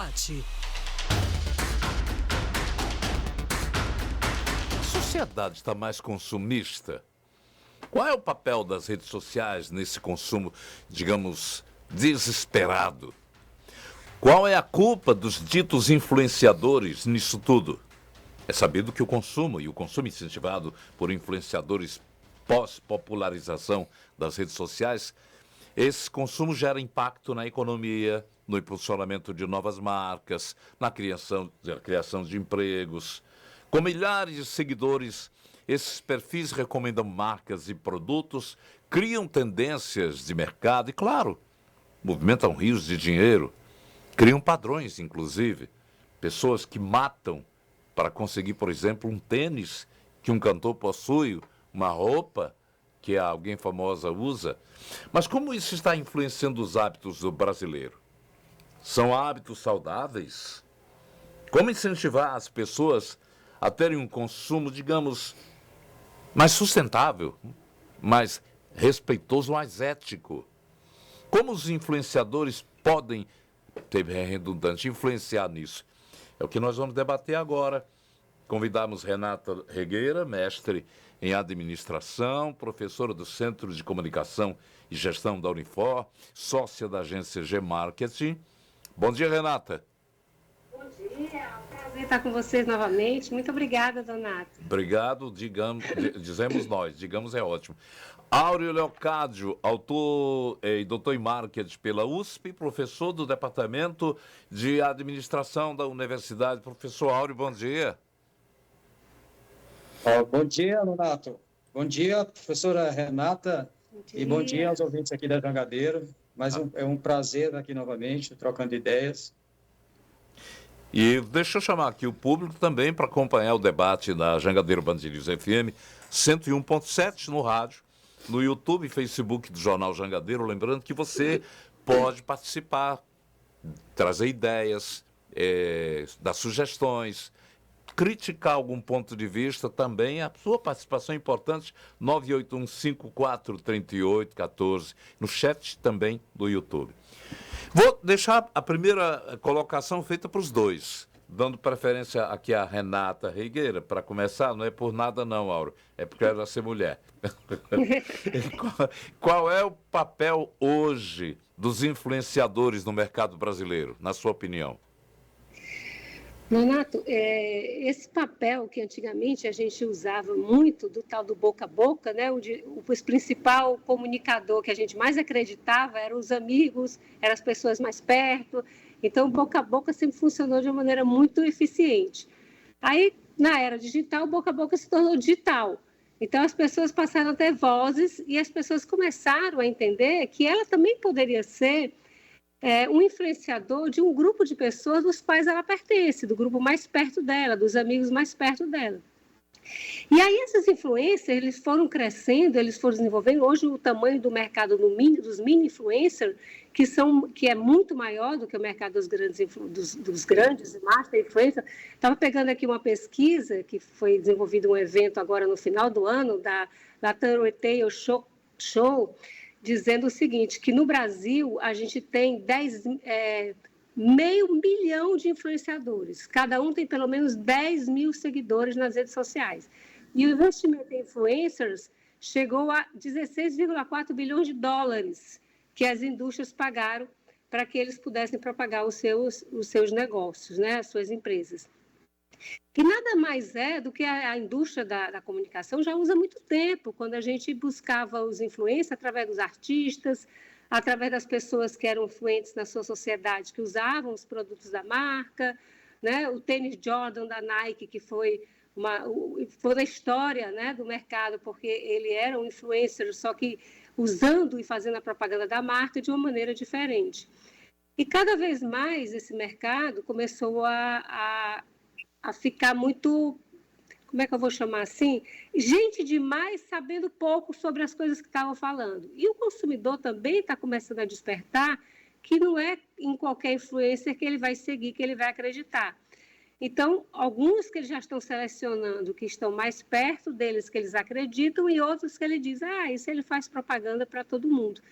debate. A sociedade está mais consumista? Qual é o papel das redes sociais nesse consumo, digamos, desesperado? Qual é a culpa dos ditos influenciadores nisso tudo? É sabido que o consumo incentivado por influenciadores pós-popularização das redes sociais, esse consumo gera impacto na economia, no impulsionamento de novas marcas, na criação de empregos. Com milhares de seguidores, esses perfis recomendam marcas e produtos, criam tendências de mercado e, claro, movimentam rios de dinheiro, criam padrões, inclusive. Pessoas que matam para conseguir, por exemplo, um tênis que um cantor possui, uma roupa que alguém famosa usa. Mas como isso está influenciando os hábitos do brasileiro? São hábitos saudáveis? Como incentivar as pessoas a terem um consumo, digamos, mais sustentável, mais respeitoso, mais ético? Como os influenciadores podem, é redundante, influenciar nisso? É o que nós vamos debater agora. Convidamos Renata Regueira, mestre em administração, professora do Centro de Comunicação e Gestão da Unifor, sócia da agência G-Marketing. Bom dia, Renata. Bom dia, é um prazer estar com vocês novamente. Muito obrigada, Donato. Obrigado, dizemos nós, digamos é ótimo. Áureo Leocádio, autor e doutor em marketing pela USP, professor do Departamento de Administração da Universidade. Professor Áureo, bom dia. Bom dia, Donato. Bom dia, professora Renata. E bom dia aos ouvintes aqui da Jangadeiro. É um prazer estar aqui novamente, trocando ideias. E deixa eu chamar aqui o público também para acompanhar o debate da Jangadeiro Band News FM 101.7 no rádio, no YouTube e Facebook do Jornal Jangadeiro. Lembrando que você pode participar, trazer ideias, dar sugestões, criticar algum ponto de vista também. A sua participação é importante, 981543814, no chat também do YouTube. Vou deixar a primeira colocação feita para os dois, dando preferência aqui à Renata Regueira, para começar. Não é por nada não, Auro, é porque ela ser mulher. Qual é o papel hoje dos influenciadores no mercado brasileiro, na sua opinião? Donato, esse papel que antigamente a gente usava muito, do tal do boca a boca, né, onde o principal comunicador que a gente mais acreditava eram os amigos, eram as pessoas mais perto. Então, o boca a boca sempre funcionou de uma maneira muito eficiente. Aí, na era digital, o boca a boca se tornou digital. Então, as pessoas passaram a ter vozes e as pessoas começaram a entender que ela também poderia ser um influenciador de um grupo de pessoas dos quais ela pertence, do grupo mais perto dela, dos amigos mais perto dela. E aí esses influencers, eles foram crescendo, eles foram desenvolvendo. Hoje o tamanho do mercado dos mini influencers, que é muito maior do que o mercado dos grandes master influencers. Estava pegando aqui uma pesquisa que foi desenvolvido um evento agora no final do ano, da Latam Retail Show, dizendo o seguinte, que no Brasil a gente tem meio milhão de influenciadores. Cada um tem pelo menos 10 mil seguidores nas redes sociais. E o investimento em influencers chegou a 16,4 bilhões de dólares que as indústrias pagaram para que eles pudessem propagar os seus negócios, né, as suas empresas. Que nada mais é do que a indústria da comunicação já usa há muito tempo, quando a gente buscava os influencers através dos artistas, através das pessoas que eram influentes na sua sociedade, que usavam os produtos da marca, né? O tênis Jordan da Nike, que foi da história, né, do mercado, porque ele era um influencer, só que usando e fazendo a propaganda da marca de uma maneira diferente. E cada vez mais esse mercado começou a ficar muito, como é que eu vou chamar assim? Gente demais sabendo pouco sobre as coisas que estavam falando. E o consumidor também está começando a despertar que não é em qualquer influencer que ele vai seguir, que ele vai acreditar. Então, alguns que eles já estão selecionando, que estão mais perto deles, que eles acreditam, e outros que ele diz, isso ele faz propaganda para todo mundo.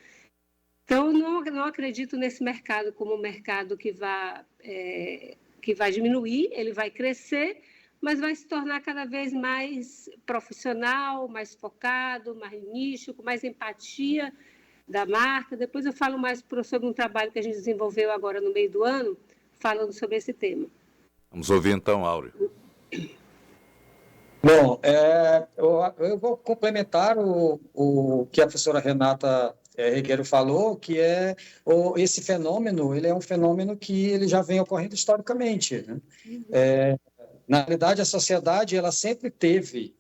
Então, eu não acredito nesse mercado como um mercado que vai que vai diminuir, ele vai crescer, mas vai se tornar cada vez mais profissional, mais focado, mais nicho, com mais empatia da marca. Depois eu falo mais sobre um trabalho que a gente desenvolveu agora no meio do ano, falando sobre esse tema. Vamos ouvir então, Áureo. Bom, eu vou complementar o que a professora Renata Regueiro falou, que esse fenômeno, ele é um fenômeno que ele já vem ocorrendo historicamente, né? Na realidade, a sociedade ela sempre teve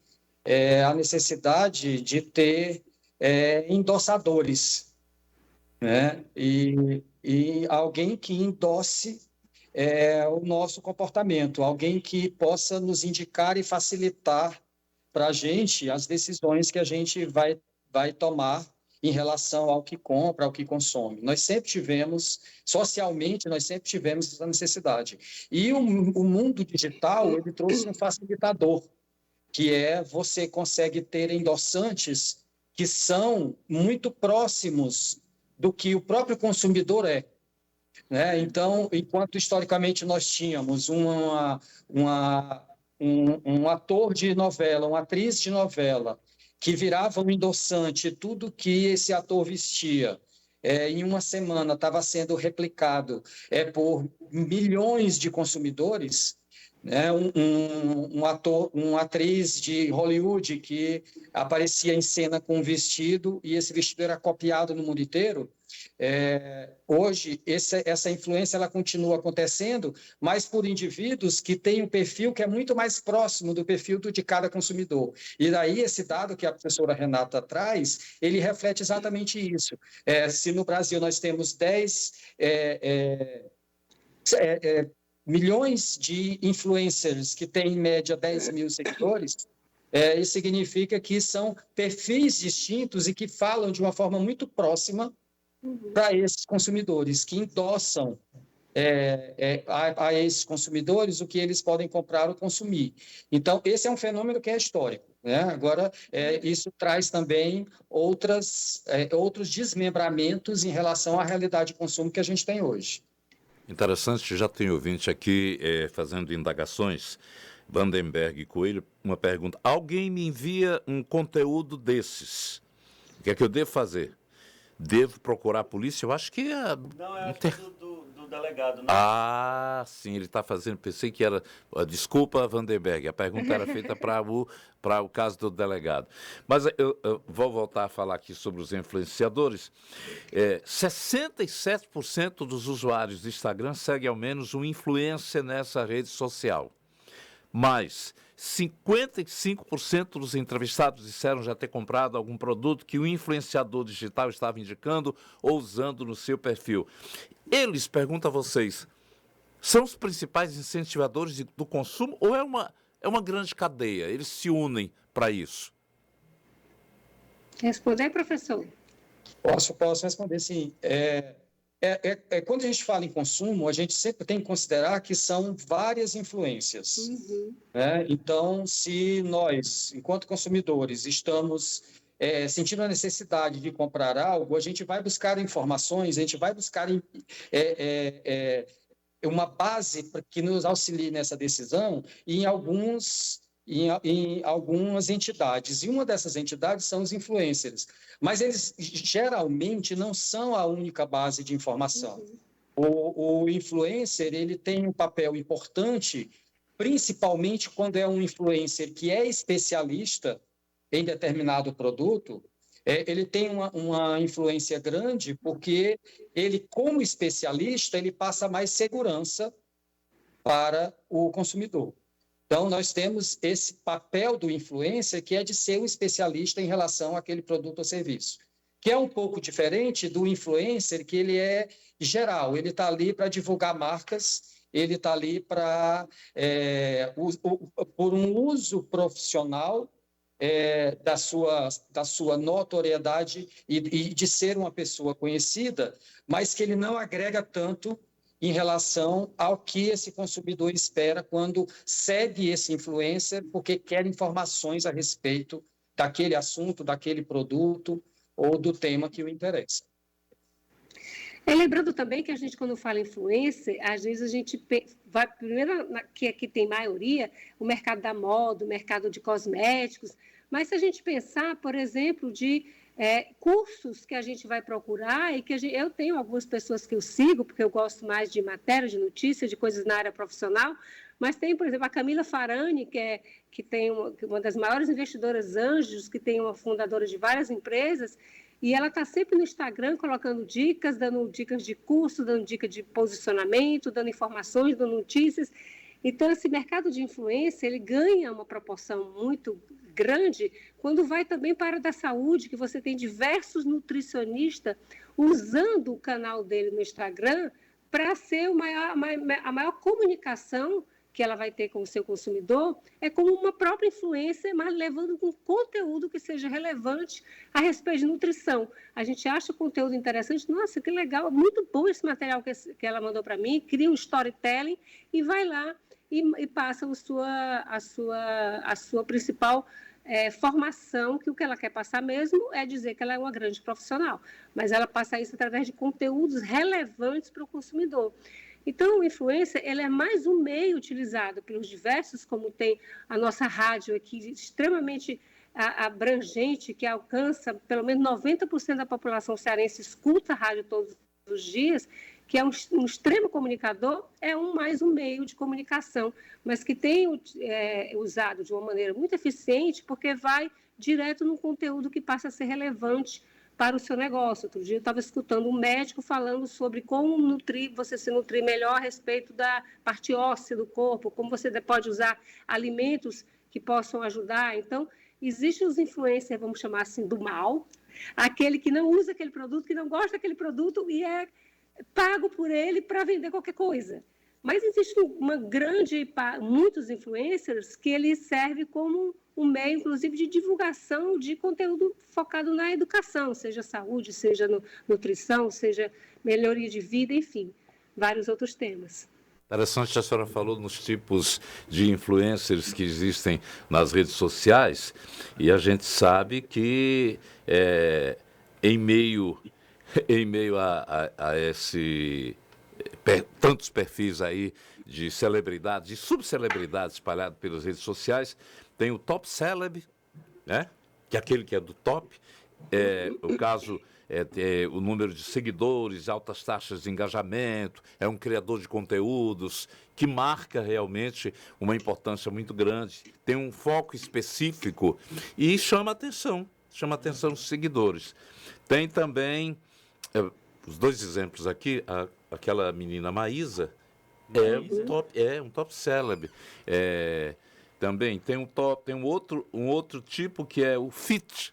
a necessidade de ter endossadores, né? E alguém que endosse o nosso comportamento, alguém que possa nos indicar e facilitar para a gente as decisões que a gente vai tomar em relação ao que compra, ao que consome. Nós sempre tivemos, socialmente, nós sempre tivemos essa necessidade. E o mundo digital, ele trouxe um facilitador, que você consegue ter endossantes que são muito próximos do que o próprio consumidor é. Né? Então, enquanto historicamente nós tínhamos um ator de novela, uma atriz de novela, que virava um endossante, tudo que esse ator vestia, em uma semana estava sendo replicado por milhões de consumidores, né? Uma atriz de Hollywood que aparecia em cena com um vestido e esse vestido era copiado no mundo inteiro. Hoje, essa influência ela continua acontecendo, mas por indivíduos que têm um perfil que é muito mais próximo do perfil de cada consumidor. E daí, esse dado que a professora Renata traz, ele reflete exatamente isso. Se no Brasil nós temos 10 milhões de influencers que têm, em média, 10 mil seguidores, isso significa que são perfis distintos e que falam de uma forma muito próxima para esses consumidores, que endossam a esses consumidores o que eles podem comprar ou consumir. Então, esse é um fenômeno que é histórico. Né? Agora, isso traz também outros desmembramentos em relação à realidade de consumo que a gente tem hoje. Interessante, já tem ouvinte aqui fazendo indagações. Vandenberg Coelho, uma pergunta. Alguém me envia um conteúdo desses. O que é que eu devo fazer? Devo procurar a polícia? Eu acho que... Não, é do delegado, né? Ah, sim, ele está fazendo... Pensei que era... Desculpa, Vandenberg, a pergunta era feita para o caso do delegado. Mas eu vou voltar a falar aqui sobre os influenciadores. 67% dos usuários do Instagram seguem ao menos um influencer nessa rede social. Mas 55% dos entrevistados disseram já ter comprado algum produto que o influenciador digital estava indicando ou usando no seu perfil. Eles, pergunto a vocês, são os principais incentivadores do consumo ou é uma grande cadeia? Eles se unem para isso? Responder, professor? Posso responder, sim. Quando a gente fala em consumo, a gente sempre tem que considerar que são várias influências. Uhum. Né? Então, se nós, enquanto consumidores, estamos sentindo a necessidade de comprar algo, a gente vai buscar informações, a gente vai buscar uma base que nos auxilie nessa decisão em algumas entidades. E uma dessas entidades são os influencers. Mas eles, geralmente, não são a única base de informação. Uhum. O influencer ele tem um papel importante, principalmente quando é um influencer que é especialista em determinado produto. Ele tem uma influência grande porque ele, como especialista, ele passa mais segurança para o consumidor. Então, nós temos esse papel do influencer, que é de ser um especialista em relação àquele produto ou serviço, que é um pouco diferente do influencer, que ele é geral, ele está ali para divulgar marcas, ele está ali por um uso profissional da sua notoriedade e de ser uma pessoa conhecida, mas que ele não agrega tanto em relação ao que esse consumidor espera quando segue esse influencer, porque quer informações a respeito daquele assunto, daquele produto ou do tema que o interessa. E lembrando também que a gente, quando fala influencer, às vezes a gente vai primeiro, que aqui tem maioria, o mercado da moda, o mercado de cosméticos, mas se a gente pensar, por exemplo, de cursos que a gente vai procurar e que eu tenho algumas pessoas que eu sigo, porque eu gosto mais de matéria, de notícias, de coisas na área profissional, mas tem, por exemplo, a Camila Farani, que tem uma das maiores investidoras anjos, que tem uma fundadora de várias empresas, e ela está sempre no Instagram colocando dicas, dando dicas de curso, dando dicas de posicionamento, dando informações, dando notícias. Então, esse mercado de influência, ele ganha uma proporção muito grande quando vai também para a área da saúde, que você tem diversos nutricionistas usando o canal dele no Instagram para ser a maior comunicação que ela vai ter com o seu consumidor, é como uma própria influência, mas levando um conteúdo que seja relevante a respeito de nutrição. A gente acha o conteúdo interessante, nossa, que legal, muito bom esse material que ela mandou para mim, cria um storytelling e vai lá e passa a sua principal formação, que o que ela quer passar mesmo é dizer que ela é uma grande profissional, mas ela passa isso através de conteúdos relevantes para o consumidor. Então, o influencer, ele é mais um meio utilizado pelos diversos, como tem a nossa rádio aqui, extremamente abrangente, que alcança pelo menos 90% da população cearense, escuta a rádio todos os dias, que é um extremo comunicador, é mais um meio de comunicação, mas que tem usado de uma maneira muito eficiente, porque vai direto no conteúdo que passa a ser relevante para o seu negócio. Outro dia eu estava escutando um médico falando sobre como você se nutrir melhor a respeito da parte óssea do corpo, como você pode usar alimentos que possam ajudar. Então, existem os influencers, vamos chamar assim, do mal, aquele que não usa aquele produto, que não gosta daquele produto e é pago por ele para vender qualquer coisa. Mas existe muitos influencers que eles servem como um meio, inclusive, de divulgação de conteúdo focado na educação, seja saúde, seja nutrição, seja melhoria de vida, enfim, vários outros temas. Interessante, a senhora falou nos tipos de influencers que existem nas redes sociais, e a gente sabe que em meio a esse tantos perfis aí de celebridades, de subcelebridades espalhados pelas redes sociais, tem o top celeb, né? Que é aquele que é do top. O caso o número de seguidores, altas taxas de engajamento, é um criador de conteúdos que marca realmente uma importância muito grande, tem um foco específico e chama atenção dos seguidores. Tem também os dois exemplos aqui, aquela menina Maísa, um top celeb. Também tem um outro tipo que é o fit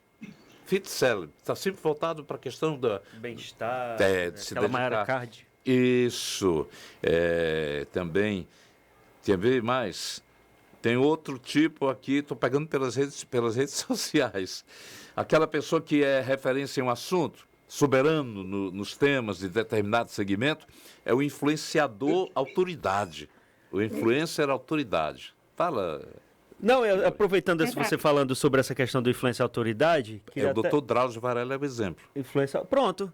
celeb. Está sempre voltado para a questão da bem-estar, de se aquela dedicar. Mayara Card. Isso. Também mais. Tem outro tipo aqui, estou pegando pelas redes sociais. Aquela pessoa que é referência em um assunto, soberano nos temas de determinado segmento, é o influenciador autoridade. O influencer autoridade. Fala. Não, aproveitando você falando sobre essa questão do influência autoridade... O doutor Drauzio Varela é o exemplo. Pronto.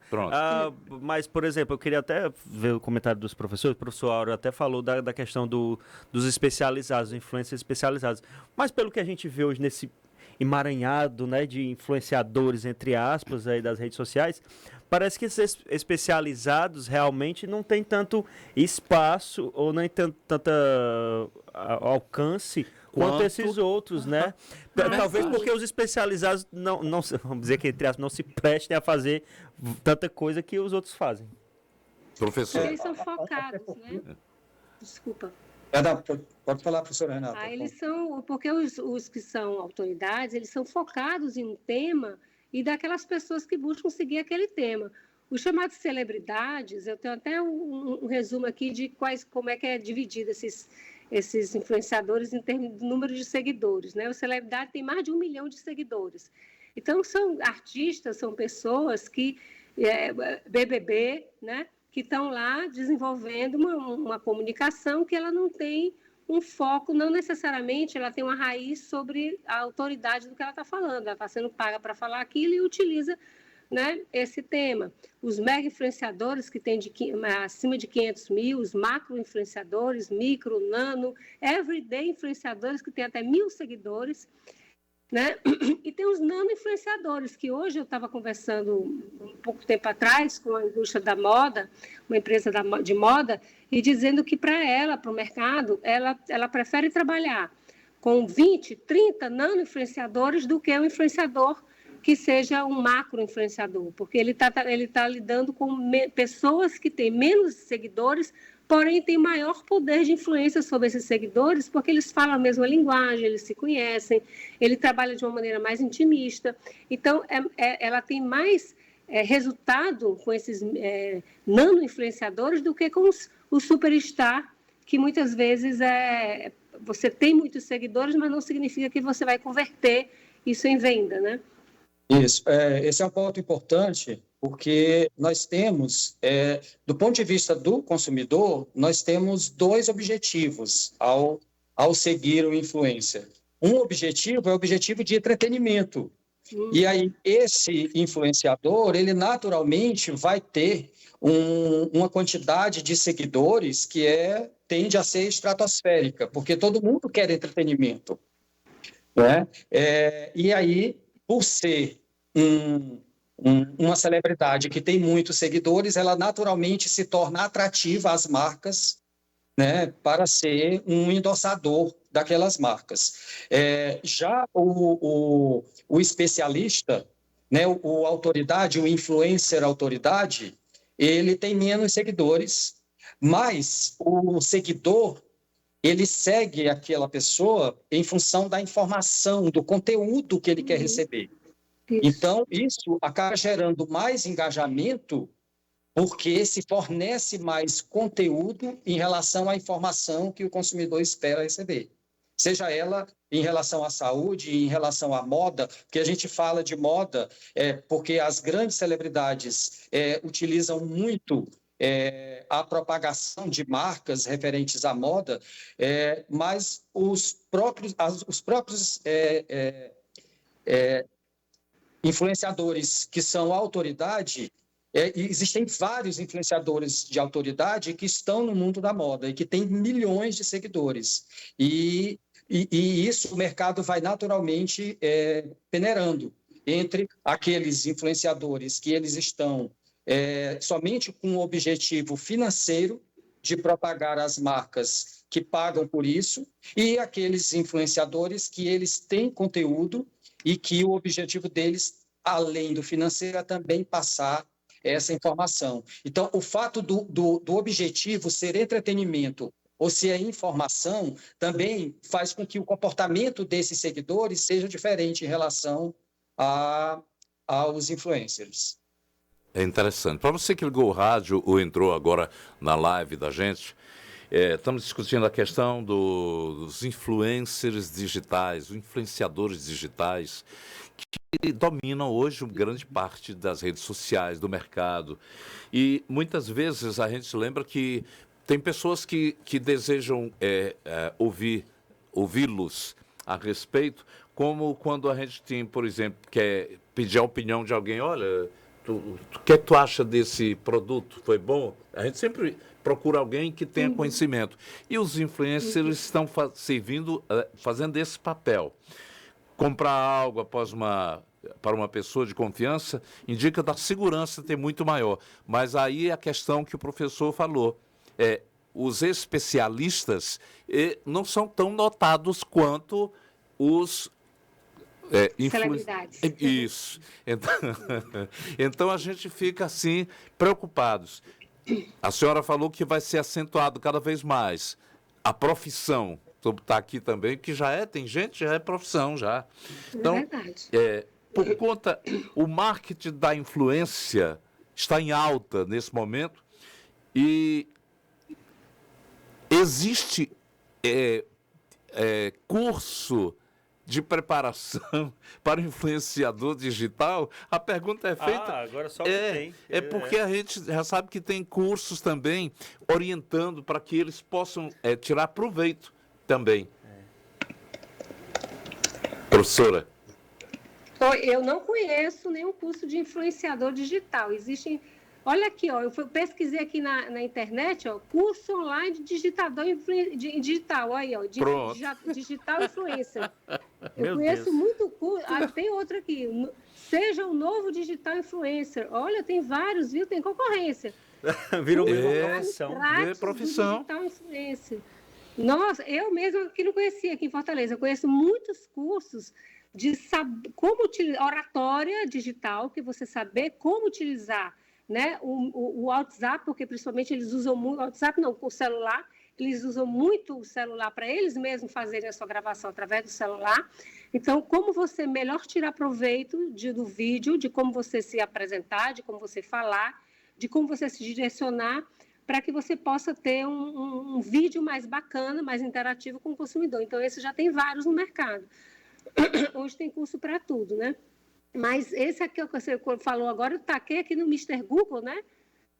Mas, por exemplo, eu queria até ver o comentário dos professores. O professor Áureo até falou da questão dos especializados, influencers especializados. Mas pelo que a gente vê hoje nesse emaranhado, né, de influenciadores, entre aspas, aí das redes sociais, parece que esses especializados realmente não têm tanto espaço ou nem tanto alcance quanto esses outros, né? Talvez porque os especializados não, vamos dizer que entre aspas, não se prestem a fazer tanta coisa que os outros fazem. Professor. Eles são focados, né? Desculpa. Pode falar, professora Renata. Porque os que são autoridades, eles são focados em um tema e daquelas pessoas que buscam seguir aquele tema. Os chamados celebridades, eu tenho até um resumo aqui de como é que é dividido esses influenciadores em termos de número de seguidores, né? O celebridade tem mais de 1 milhão de seguidores. Então, são artistas, são pessoas que, BBB, né? Que estão lá desenvolvendo uma comunicação que ela não tem um foco, não necessariamente ela tem uma raiz sobre a autoridade do que ela está falando. Ela está sendo paga para falar aquilo e utiliza né, esse tema. Os mega influenciadores que têm acima de 500 mil, os macro influenciadores, micro, nano, everyday influenciadores que têm até 1.000 seguidores, né? E tem os nano influenciadores, que hoje eu estava conversando um pouco tempo atrás com a indústria da moda, uma empresa de moda, e dizendo que para ela, para o mercado, ela prefere trabalhar com 20, 30 nano influenciadores do que um influenciador que seja um macro influenciador, porque ele tá lidando com pessoas que têm menos seguidores, porém têm maior poder de influência sobre esses seguidores, porque eles falam a mesma linguagem, eles se conhecem, ele trabalha de uma maneira mais intimista. Então, ela tem mais resultado com esses nano-influenciadores do que com o superstar, que muitas vezes você tem muitos seguidores, mas não significa que você vai converter isso em venda, né? Isso, esse é um ponto importante, porque nós temos, do ponto de vista do consumidor, nós temos dois objetivos ao seguir o influencer. Um objetivo é o objetivo de entretenimento. E aí, esse influenciador, ele naturalmente vai ter uma quantidade de seguidores que tende a ser estratosférica, porque todo mundo quer entretenimento, né? E aí, por ser uma celebridade que tem muitos seguidores, ela naturalmente se torna atrativa às marcas, né, para ser um endossador daquelas marcas. Já o especialista, né, o autoridade, o influencer autoridade, ele tem menos seguidores, mas o seguidor, ele segue aquela pessoa em função da informação, do conteúdo que ele quer receber. Então, isso acaba gerando mais engajamento, porque se fornece mais conteúdo em relação à informação que o consumidor espera receber. Seja ela em relação à saúde, em relação à moda, porque a gente fala de moda porque as grandes celebridades utilizam muito a propagação de marcas referentes à moda, mas os próprios influenciadores que são autoridade, existem vários influenciadores de autoridade que estão no mundo da moda e que têm milhões de seguidores. E isso o mercado vai naturalmente peneirando entre aqueles influenciadores que eles estão somente com o objetivo financeiro de propagar as marcas que pagam por isso, e aqueles influenciadores que eles têm conteúdo e que o objetivo deles, além do financeiro, é também passar essa informação. Então, o fato do objetivo ser entretenimento ou ser informação também faz com que o comportamento desses seguidores seja diferente em relação aos influencers. É interessante. Para você que ligou o rádio ou entrou agora na live da gente, estamos discutindo a questão dos influencers digitais, os influenciadores digitais, que dominam hoje grande parte das redes sociais, do mercado. E muitas vezes a gente lembra que tem pessoas que desejam ouvi-los a respeito, como quando a gente tem, por exemplo, quer pedir a opinião de alguém, olha, o que tu acha desse produto? Foi bom? A gente sempre procura alguém que tenha conhecimento. E os influencers estão fazendo esse papel. Comprar algo para uma pessoa de confiança indica da segurança ter muito maior. Mas aí a questão que o professor falou, os especialistas não são tão notados quanto os celebridades. Isso. Então a gente fica assim preocupados. A senhora falou que vai ser acentuado cada vez mais a profissão. Está aqui também, que tem gente, já é profissão, já. Então, por conta, o marketing da influência está em alta nesse momento e existe curso de preparação para o influenciador digital? A pergunta é feita... agora só que tem. Porque a gente já sabe que tem cursos também orientando para que eles possam tirar proveito também. Professora. Eu não conheço nenhum curso de influenciador digital. Existem. Olha aqui, ó, pesquisei aqui na internet, ó, curso online de digitador digital, aí, ó, digital influencer. Eu conheço muito curso. Tem outro aqui. Seja um novo digital influencer. Olha, tem vários, viu? Tem concorrência. Virou uma profissão. Digital influencer. Nossa, eu mesma que não conhecia aqui em Fortaleza. Eu conheço muitos cursos de como utilizar oratória digital, que você saber como utilizar, né, o WhatsApp, porque principalmente eles usam muito o WhatsApp, não, com o celular, eles usam muito o celular para eles mesmos fazerem a sua gravação através do celular. Então, como você melhor tirar proveito do vídeo, de como você se apresentar, de como você falar, de como você se direcionar, para que você possa ter um vídeo mais bacana, mais interativo com o consumidor. Então, esse já tem vários no mercado. Hoje tem curso para tudo, né? Mas esse aqui que você falou agora, eu taquei aqui no Mr. Google, né?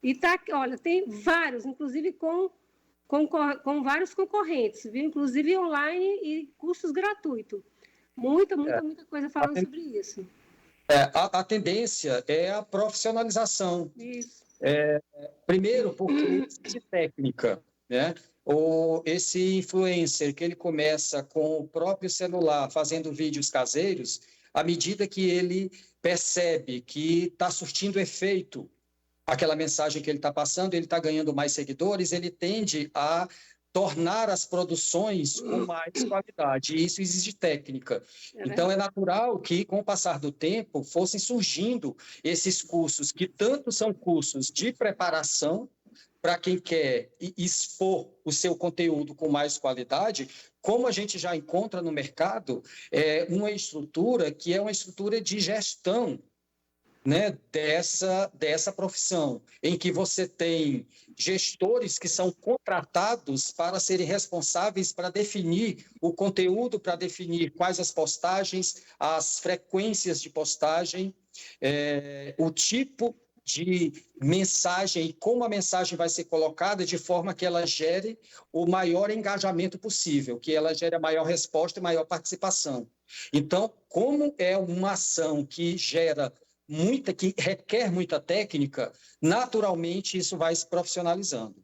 E olha, tem vários, inclusive com vários concorrentes, viu? Inclusive online e cursos gratuitos. Muita coisa falando sobre isso. A tendência é a profissionalização. Isso. Primeiro, porque existe técnica, né? Ou esse influencer que ele começa com o próprio celular fazendo vídeos caseiros, à medida que ele percebe que está surtindo efeito aquela mensagem que ele está passando, ele está ganhando mais seguidores, ele tende a tornar as produções com mais qualidade, e isso exige técnica. Então, é natural que, com o passar do tempo, fossem surgindo esses cursos, que tanto são cursos de preparação, para quem quer expor o seu conteúdo com mais qualidade, como a gente já encontra no mercado, uma estrutura que é uma estrutura de gestão, né, dessa profissão, em que você tem gestores que são contratados para serem responsáveis para definir o conteúdo, para definir quais as postagens, as frequências de postagem, o tipo de mensagem e como a mensagem vai ser colocada de forma que ela gere o maior engajamento possível, que ela gere a maior resposta e maior participação. Então, como é uma ação que que requer muita técnica, naturalmente isso vai se profissionalizando.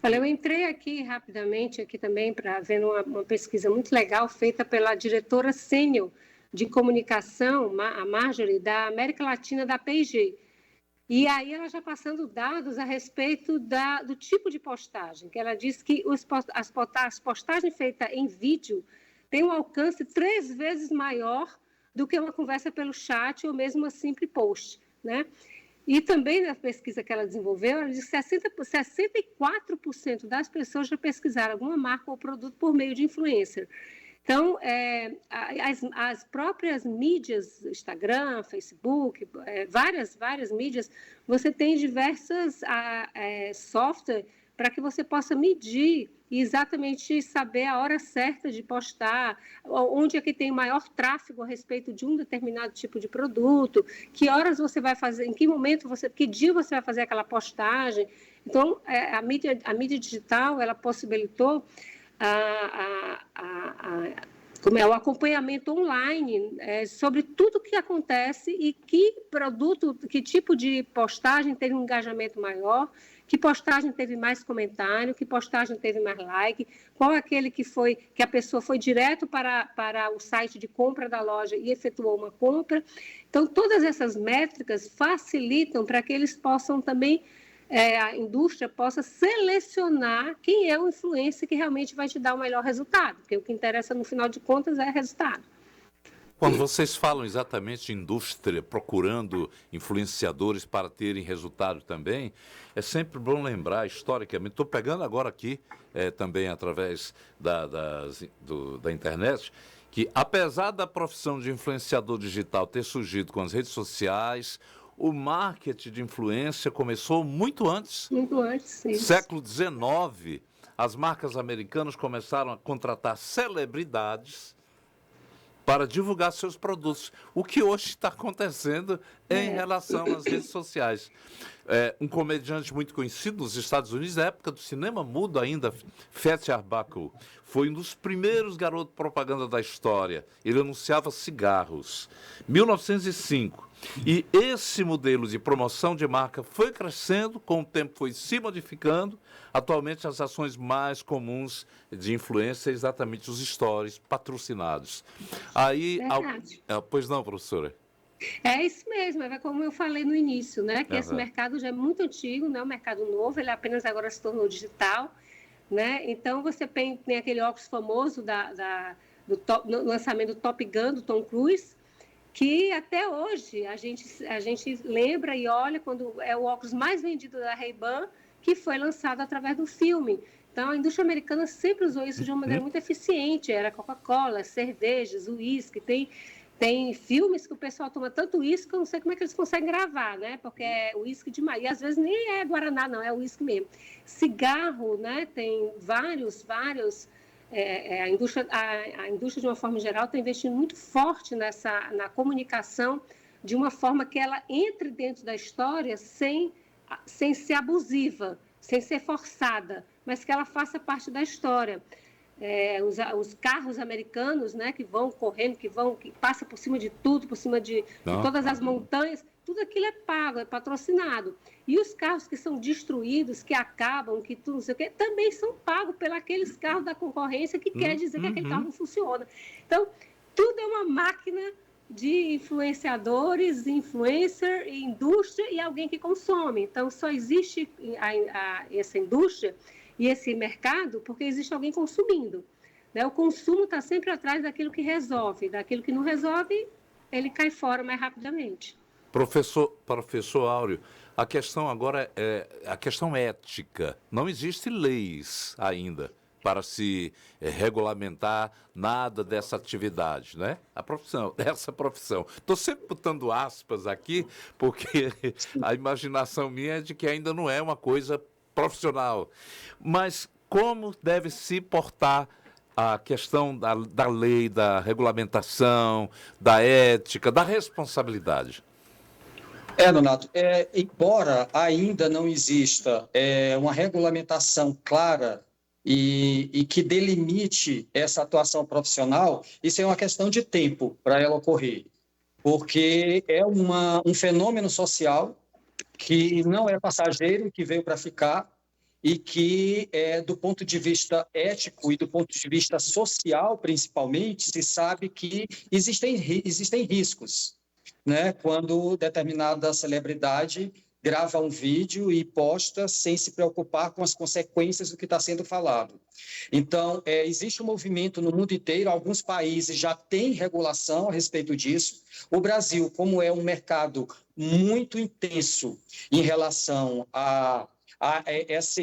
Olha, eu entrei aqui rapidamente aqui também para ver uma pesquisa muito legal feita pela diretora sênior de comunicação, a Marjorie, da América Latina da P&G. E aí ela já passando dados a respeito do tipo de postagem, que ela diz que as postagens feitas em vídeo têm um alcance 3 vezes maior do que uma conversa pelo chat ou mesmo uma simples post, né? E também na pesquisa que ela desenvolveu, ela diz que 64% das pessoas já pesquisaram alguma marca ou produto por meio de influencer. Então, as próprias mídias, Instagram, Facebook, várias mídias, você tem diversas softwares para que você possa medir e exatamente saber a hora certa de postar, onde é que tem maior tráfego a respeito de um determinado tipo de produto, que horas você vai fazer, em que momento que dia você vai fazer aquela postagem. Então, a mídia digital, ela possibilitou como é o acompanhamento online sobre tudo o que acontece e que produto, que tipo de postagem teve um engajamento maior, que postagem teve mais comentário, que postagem teve mais like, qual é aquele que a pessoa foi direto para o site de compra da loja e efetuou uma compra. Então, todas essas métricas facilitam para que eles possam também a indústria possa selecionar quem é o influencer que realmente vai te dar o melhor resultado, porque o que interessa no final de contas é resultado. Quando vocês falam exatamente de indústria procurando influenciadores para terem resultado também, é sempre bom lembrar historicamente, estou pegando agora aqui também através da internet, que apesar da profissão de influenciador digital ter surgido com as redes sociais, o marketing de influência começou muito antes. Muito antes, sim. Século XIX, as marcas americanas começaram a contratar celebridades para divulgar seus produtos, o que hoje está acontecendo em relação às redes sociais. Um comediante muito conhecido nos Estados Unidos, na época do cinema mudo ainda, Fetty Arbuckle, foi um dos primeiros garotos propaganda da história. Ele anunciava cigarros. 1905. E esse modelo de promoção de marca foi crescendo, com o tempo foi se modificando. Atualmente, as ações mais comuns de influência é exatamente os stories patrocinados. Aí, pois não, professora? É isso mesmo, é como eu falei no início, né? Que esse mercado já é muito antigo, não é um mercado novo, ele apenas agora se tornou digital, né? Então, você tem aquele óculos famoso do lançamento do Top Gun, do Tom Cruise, que até hoje a gente lembra e olha quando é o óculos mais vendido da Ray-Ban, que foi lançado através do filme. Então, a indústria americana sempre usou isso de uma maneira muito eficiente. Era Coca-Cola, cervejas, uísque. Tem filmes que o pessoal toma tanto uísque que eu não sei como é que eles conseguem gravar, né? Porque é uísque demais. E às vezes nem é Guaraná, não, é uísque mesmo. Cigarro, né? Tem vários. A indústria, de uma forma geral, está investindo muito forte na comunicação, de uma forma que ela entre dentro da história sem ser abusiva, sem ser forçada, mas que ela faça parte da história. Os carros americanos, né, que vão correndo, que passa por cima de tudo, por cima de todas as montanhas, tudo aquilo é pago, é patrocinado. E os carros que são destruídos, que acabam, que tudo não sei o quê, também são pagos pelos carros da concorrência, que quer dizer que aquele carro não funciona. Então, tudo é uma máquina de influenciadores, influencer, indústria e alguém que consome. Então, só existe essa indústria e esse mercado porque existe alguém consumindo, né? O consumo está sempre atrás daquilo que resolve, daquilo que não resolve, ele cai fora mais rapidamente. Professor Áureo, a questão agora é a questão ética. Não existe leis ainda para se regulamentar nada dessa atividade, né? Essa profissão. Estou sempre botando aspas aqui, porque a imaginação minha é de que ainda não é uma coisa profissional. Mas como deve se portar a questão da lei, da regulamentação, da ética, da responsabilidade? Donato, embora ainda não exista uma regulamentação clara e que delimite essa atuação profissional, isso é uma questão de tempo para ela ocorrer, porque é um fenômeno social que não é passageiro, que veio para ficar e que, do ponto de vista ético e do ponto de vista social, principalmente, se sabe que existem riscos, né? Quando determinada celebridade grava um vídeo e posta sem se preocupar com as consequências do que está sendo falado. Então, existe um movimento no mundo inteiro, alguns países já têm regulação a respeito disso. O Brasil, como é um mercado muito intenso em relação a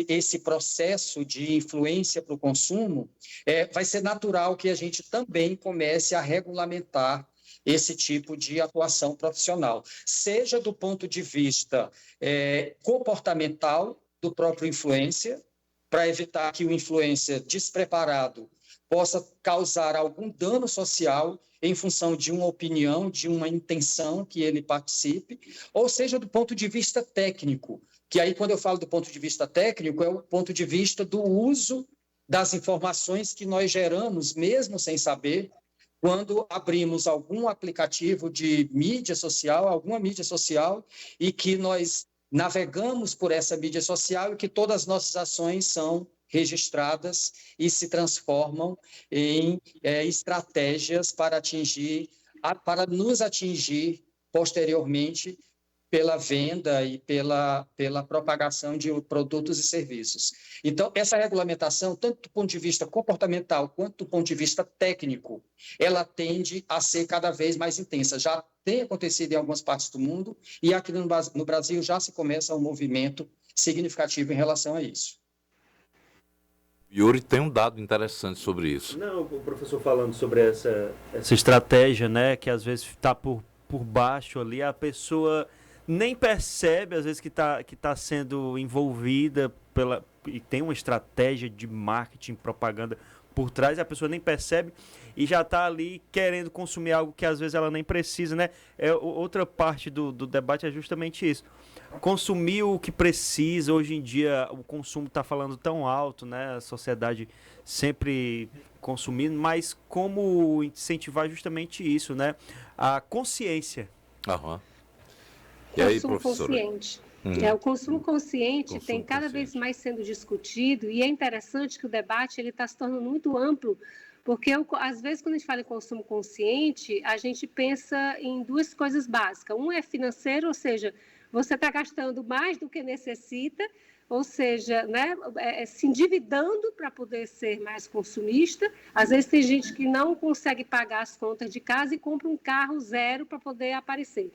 esse processo de influência para o consumo, vai ser natural que a gente também comece a regulamentar esse tipo de atuação profissional, seja do ponto de vista comportamental do próprio influencer, para evitar que o influencer despreparado possa causar algum dano social em função de uma opinião, de uma intenção que ele participe, ou seja, do ponto de vista técnico, que aí, quando eu falo do ponto de vista técnico, é o ponto de vista do uso das informações que nós geramos, mesmo sem saber, quando abrimos algum aplicativo de mídia social, alguma mídia social, e que nós navegamos por essa mídia social e que todas as nossas ações são registradas e se transformam em estratégias para nos atingir posteriormente pela venda e pela propagação de produtos e serviços. Então, essa regulamentação, tanto do ponto de vista comportamental quanto do ponto de vista técnico, ela tende a ser cada vez mais intensa. Já tem acontecido em algumas partes do mundo e aqui no Brasil já se começa um movimento significativo em relação a isso. Yuri tem um dado interessante sobre isso. Não, o professor falando sobre essa estratégia, né, que às vezes está por baixo ali, a pessoa nem percebe, às vezes, que tá sendo envolvida e tem uma estratégia de marketing, propaganda por trás, e a pessoa nem percebe e já está ali querendo consumir algo que, às vezes, ela nem precisa, né? Outra parte do debate é justamente isso. consumir o que precisa. Hoje em dia o consumo está falando tão alto, né? A sociedade sempre consumindo, mas como incentivar justamente isso, né? A consciência. Aham. E aí, Consumo professora? consciente. O consumo consciente tem cada vez mais sendo discutido, e é interessante que o debate está se tornando muito amplo, porque às vezes quando a gente fala em consumo consciente, a gente pensa em duas coisas básicas. Um é financeiro, ou seja, você está gastando mais do que necessita, ou seja, né, se endividando para poder ser mais consumista. Às vezes tem gente que não consegue pagar as contas de casa e compra um carro zero para poder aparecer.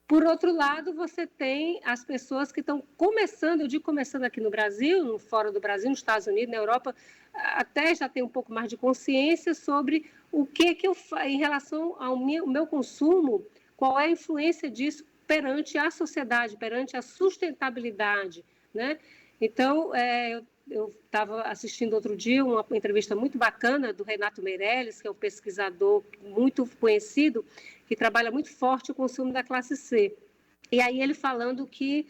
Por outro lado, você tem as pessoas que estão começando, eu digo começando aqui no Brasil, fora do Brasil, nos Estados Unidos, na Europa, até já tem um pouco mais de consciência sobre o que eu faço em relação ao meu consumo, qual é a influência disso perante a sociedade, perante a sustentabilidade, né? Então, eu estava assistindo outro dia uma entrevista muito bacana do Renato Meirelles, que é um pesquisador muito conhecido, que trabalha muito forte o consumo da classe C. E aí ele falando que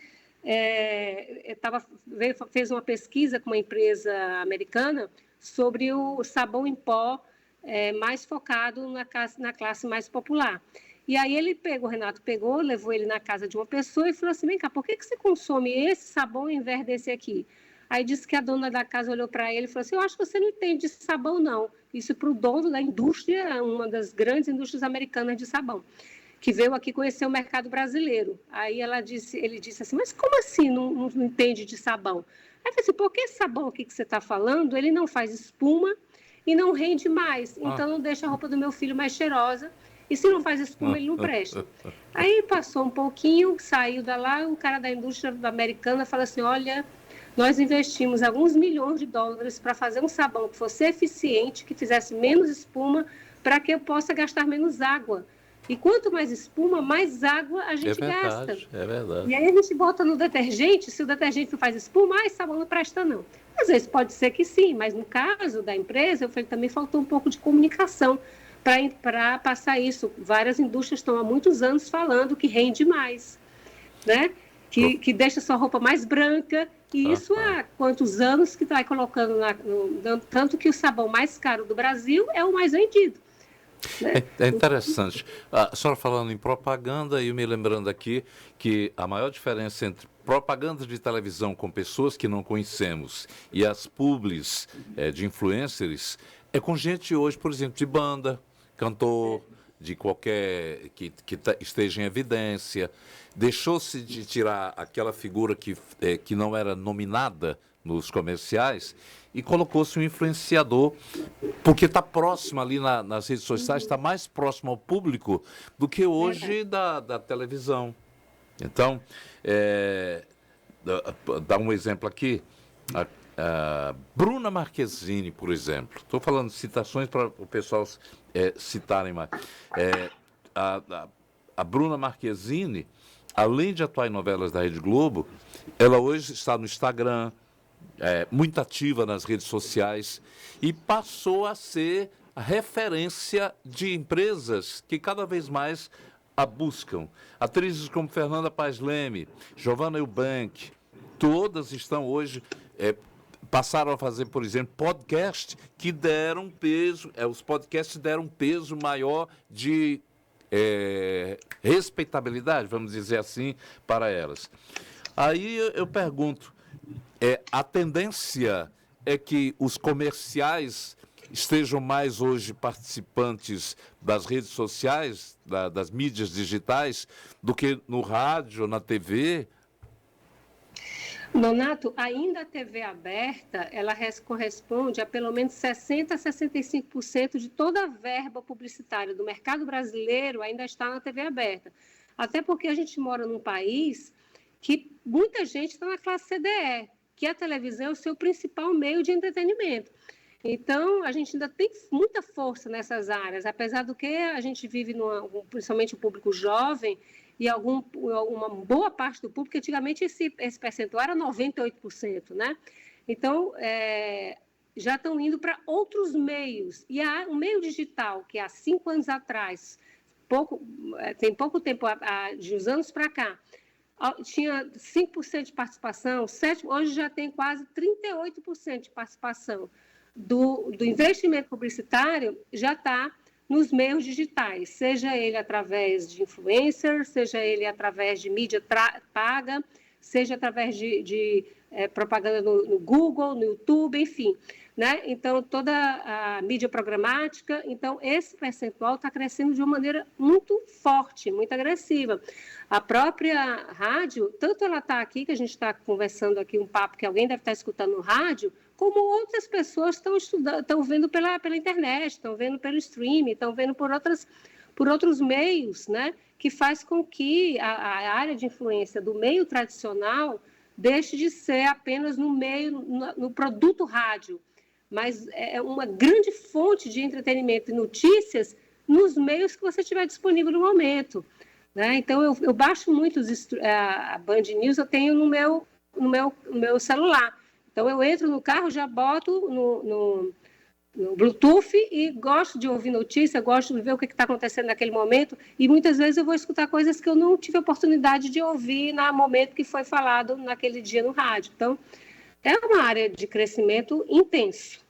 fez uma pesquisa com uma empresa americana sobre o sabão em pó mais focado na classe mais popular. E aí o Renato levou ele na casa de uma pessoa e falou assim, vem cá, por que você consome esse sabão em vez desse aqui? Aí disse que a dona da casa olhou para ele e falou assim, eu acho que você não entende de sabão, não. Isso para o dono da indústria, uma das grandes indústrias americanas de sabão, que veio aqui conhecer o mercado brasileiro. Aí ele disse assim, mas como assim não entende de sabão? Aí eu falei assim, porque esse sabão aqui que você está falando, ele não faz espuma e não rende mais, então não deixa a roupa do meu filho mais cheirosa, e se não faz espuma, ele não presta. Aí passou um pouquinho, saiu da lá, o cara da indústria americana falou assim, olha, nós investimos alguns milhões de dólares para fazer um sabão que fosse eficiente, que fizesse menos espuma, para que eu possa gastar menos água. E quanto mais espuma, mais água a gente gasta. É verdade. E aí a gente bota no detergente, se o detergente não faz espuma, esse sabão não presta não. Às vezes pode ser que sim, mas no caso da empresa, eu falei, também faltou um pouco de comunicação para passar isso. Várias indústrias estão há muitos anos falando que rende mais, né? Que deixa sua roupa mais branca, e isso há quantos anos que vai colocando, tanto que o sabão mais caro do Brasil é o mais vendido. Né? É interessante. A senhora falando em propaganda, e eu me lembrando aqui que a maior diferença entre propaganda de televisão com pessoas que não conhecemos e as publis de influencers é com gente hoje, por exemplo, de banda, cantor, de qualquer que esteja em evidência. Deixou-se de tirar aquela figura que não era nominada nos comerciais e colocou-se um influenciador, porque está próximo ali nas redes sociais, está mais próximo ao público do que hoje da televisão. Então, dá um exemplo aqui, a Bruna Marquezine, por exemplo. Estou falando de citações para o pessoal citarem mais. A Bruna Marquezine, além de atuar em novelas da Rede Globo, ela hoje está no Instagram, muito ativa nas redes sociais, e passou a ser a referência de empresas que cada vez mais a buscam. Atrizes como Fernanda Paes Leme, Giovanna Eubank, todas estão hoje, passaram a fazer, por exemplo, podcast que deram peso, os podcasts deram peso maior de respeitabilidade, vamos dizer assim, para elas. Aí eu pergunto, a tendência é que os comerciais estejam mais hoje participantes das redes sociais, das mídias digitais, do que no rádio, na TV? Nonato, ainda a TV aberta, ela corresponde a pelo menos 60% a 65% de toda a verba publicitária do mercado brasileiro ainda está na TV aberta. Até porque a gente mora num país que muita gente está na classe CDE, que a televisão é o seu principal meio de entretenimento. Então, a gente ainda tem muita força nessas áreas, apesar do que a gente vive, principalmente o público jovem, e uma boa parte do público, antigamente esse percentual era 98%, né? Então, já estão indo para outros meios. E o meio digital, que há 5 anos atrás, tem pouco tempo, de uns anos para cá, tinha 5% de participação, hoje já tem quase 38% de participação do investimento publicitário, já está nos meios digitais, seja ele através de influencers, seja ele através de mídia paga, seja através de propaganda no Google, no YouTube, enfim. Né? Então, toda a mídia programática, então, esse percentual está crescendo de uma maneira muito forte, muito agressiva. A própria rádio, tanto ela está aqui, que a gente está conversando aqui um papo que alguém deve estar escutando no rádio, como outras pessoas estão vendo pela internet, estão vendo pelo streaming, estão vendo por outros meios, né? Que faz com que a área de influência do meio tradicional deixe de ser apenas no produto rádio, mas é uma grande fonte de entretenimento e notícias nos meios que você tiver disponível no momento. Né? Então, eu baixo muito a Band News, eu tenho no meu celular. Então, eu entro no carro, já boto no Bluetooth e gosto de ouvir notícia, gosto de ver o que está acontecendo naquele momento, e muitas vezes eu vou escutar coisas que eu não tive oportunidade de ouvir no momento que foi falado naquele dia no rádio. Então, é uma área de crescimento intenso.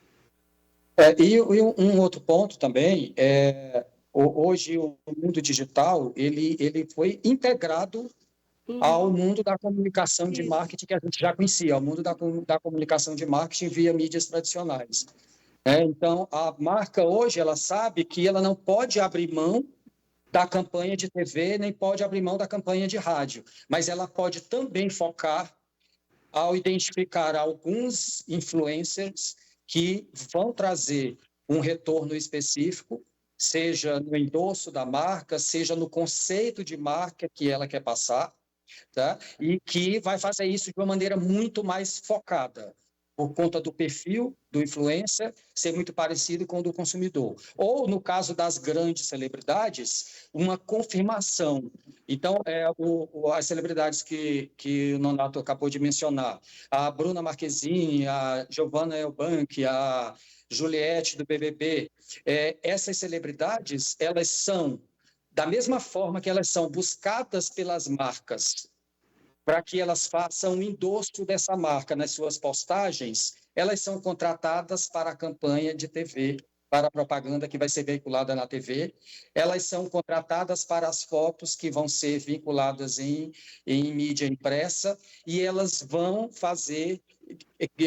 E um outro ponto também, hoje o mundo digital ele foi integrado ao mundo da comunicação de marketing que a gente já conhecia, ao mundo da comunicação de marketing via mídias tradicionais. Então, a marca hoje, ela sabe que ela não pode abrir mão da campanha de TV, nem pode abrir mão da campanha de rádio, mas ela pode também focar ao identificar alguns influencers que vão trazer um retorno específico, seja no endosso da marca, seja no conceito de marca que ela quer passar, tá? E que vai fazer isso de uma maneira muito mais focada, por conta do perfil do influencer ser muito parecido com o do consumidor. Ou, no caso das grandes celebridades, uma confirmação. Então, as celebridades que o Nonato acabou de mencionar, a Bruna Marquezine, a Giovanna Elbank, a Juliette do BBB, essas celebridades, elas são, da mesma forma que elas são buscadas pelas marcas para que elas façam um endosso dessa marca nas suas postagens, elas são contratadas para a campanha de TV, para a propaganda que vai ser veiculada na TV, elas são contratadas para as fotos que vão ser vinculadas em mídia impressa, e elas vão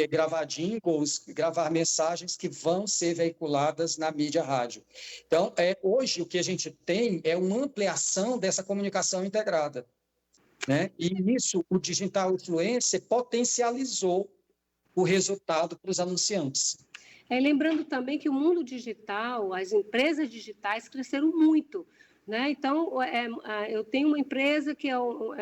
gravar jingles, gravar mensagens que vão ser veiculadas na mídia rádio. Então, hoje o que a gente tem é uma ampliação dessa comunicação integrada. Né? E nisso, o digital influencer potencializou o resultado para os anunciantes. Lembrando também que o mundo digital, as empresas digitais cresceram muito. Né? Então, eu tenho uma empresa que eu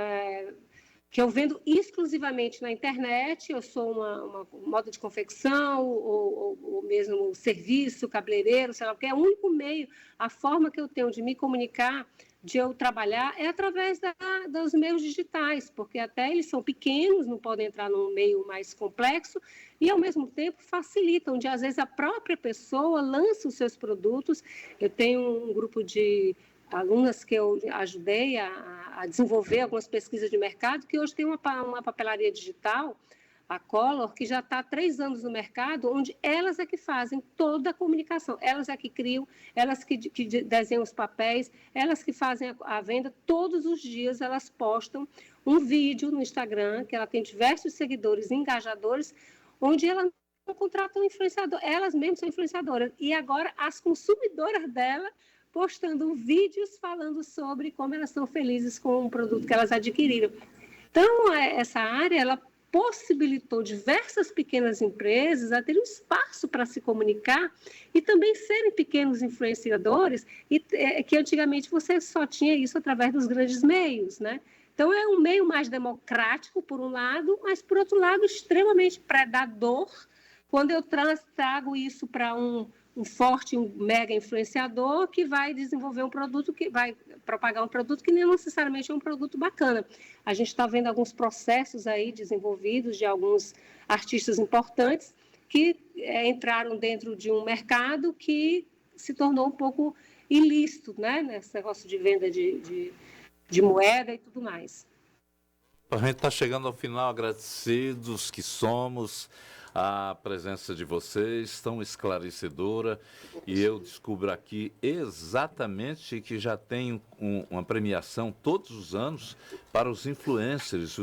vendo exclusivamente na internet, eu sou uma moda de confecção, ou mesmo serviço, cabeleireiro, sei lá o que, é o único meio, a forma que eu tenho de me comunicar, de eu trabalhar, é através dos meios digitais, porque até eles são pequenos, não podem entrar num meio mais complexo, e, ao mesmo tempo, facilitam, onde, às vezes, a própria pessoa lança os seus produtos. Eu tenho um grupo de alunas que eu ajudei a desenvolver algumas pesquisas de mercado, que hoje tem uma papelaria digital, a Color, que já está há 3 anos no mercado, onde elas é que fazem toda a comunicação, elas é que criam, elas que desenham os papéis, elas que fazem a venda. Todos os dias elas postam um vídeo no Instagram, que ela tem diversos seguidores engajadores, onde elas não contratam influenciador, elas mesmas são influenciadoras. E agora as consumidoras dela postando vídeos falando sobre como elas estão felizes com o produto que elas adquiriram. Então, essa área, ela possibilitou diversas pequenas empresas a terem um espaço para se comunicar e também serem pequenos influenciadores, e que antigamente você só tinha isso através dos grandes meios, né? Então, é um meio mais democrático, por um lado, mas, por outro lado, extremamente predador, quando eu trago isso para um forte, um mega influenciador que vai desenvolver um produto, que vai propagar um produto que nem necessariamente é um produto bacana. A gente está vendo alguns processos aí desenvolvidos de alguns artistas importantes que entraram dentro de um mercado que se tornou um pouco ilícito, né? Nesse negócio de venda de moeda e tudo mais. A gente está chegando ao final, agradecidos que somos. A presença de vocês tão esclarecedora, e eu descubro aqui exatamente que já tem uma premiação todos os anos para os influencers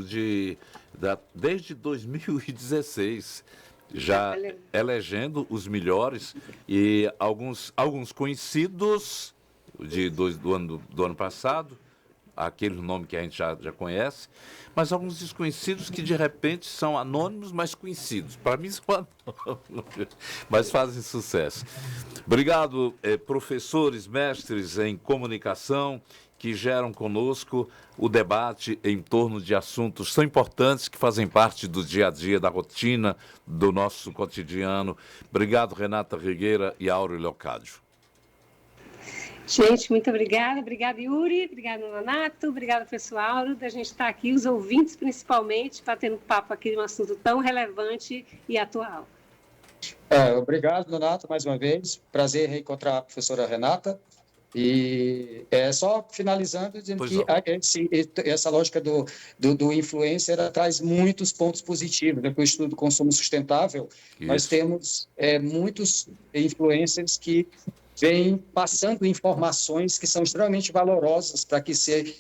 desde 2016, já elegendo os melhores, e alguns conhecidos do ano passado, aquele nome que a gente já conhece, mas alguns desconhecidos que de repente são anônimos, mas conhecidos. Para mim são anônimos, mas fazem sucesso. Obrigado, professores, mestres em comunicação, que geram conosco o debate em torno de assuntos tão importantes que fazem parte do dia a dia, da rotina, do nosso cotidiano. Obrigado, Renata Rigueira e Áureo Leocádio. Gente, muito obrigada. Obrigada, Yuri. Obrigada, Nonato. Obrigada, pessoal, da gente estar aqui, os ouvintes principalmente, batendo papo aqui de um assunto tão relevante e atual. Obrigado, Nonato, mais uma vez. Prazer reencontrar a professora Renata. E só finalizando, dizendo que essa lógica do influencer traz muitos pontos positivos. Né? Com o estudo do consumo sustentável, nós temos muitos influencers que vem passando informações que são extremamente valorosas para que se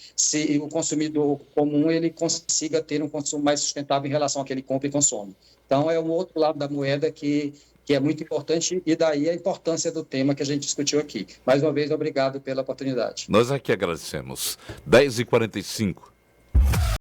o consumidor comum ele consiga ter um consumo mais sustentável em relação ao que ele compra e consome. Então, é um outro lado da moeda que é muito importante, e daí a importância do tema que a gente discutiu aqui. Mais uma vez, obrigado pela oportunidade. Nós aqui agradecemos. 10h45.